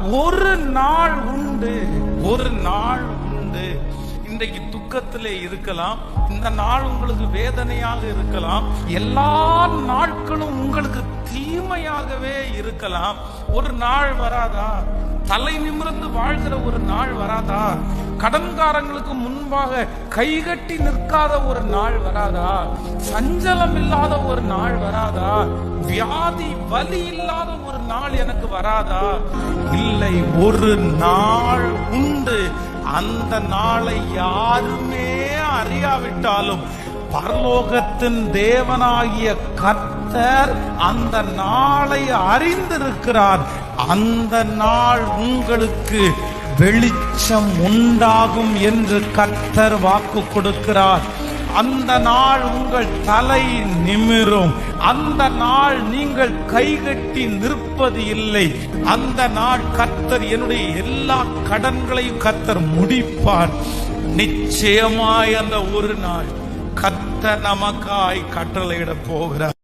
ஒரு நாள் உண்டு, ஒரு நாள் உண்டு. இன்றைக்கு துக்கத்திலே இருக்கலாம், இந்த நாள் உங்களுக்கு வேதனையாக இருக்கலாம், எல்லா நாட்களும் உங்களுக்கு தீமையாகவே இருக்கலாம். ஒரு நாள் வராதா? தலை நிமிர்ந்து வாழ்கிற ஒரு நாள் வராதா? கடன்காரங்களுக்கு முன்பாக கைகட்டி நிற்காத ஒரு நாள் வராதா? சஞ்சலம் இல்லாத ஒரு நாள் வராதா? வியாதி வலி இல்லாத ஒரு நாள் எனக்கு வராதா? இல்லை, ஒரு நாள் உண்டு. அந்த நாளை யாருமே அறியாவிட்டாலும் பரலோகத்தின் தேவனாகிய கர்த்தர் அந்த நாளை அறிந்திருக்கிறார். அந்த நாள் உங்களுக்கு வெளிச்சம் உண்டாகும் என்று கர்த்தர் வாக்கு கொடுக்கிறார். அந்த நாள் உங்கள் தலை நிமிரும். அந்த நாள் நீங்கள் கைகட்டி நிற்பது இல்லை. அந்த நாள் கர்த்தர் என்னுடைய எல்லா கடன்களையும் கர்த்தர் முடிப்பார். நிச்சயமாய் அந்த ஒரு நாள் கர்த்தர் நமக்காய் கட்டளையிட போகிறார்.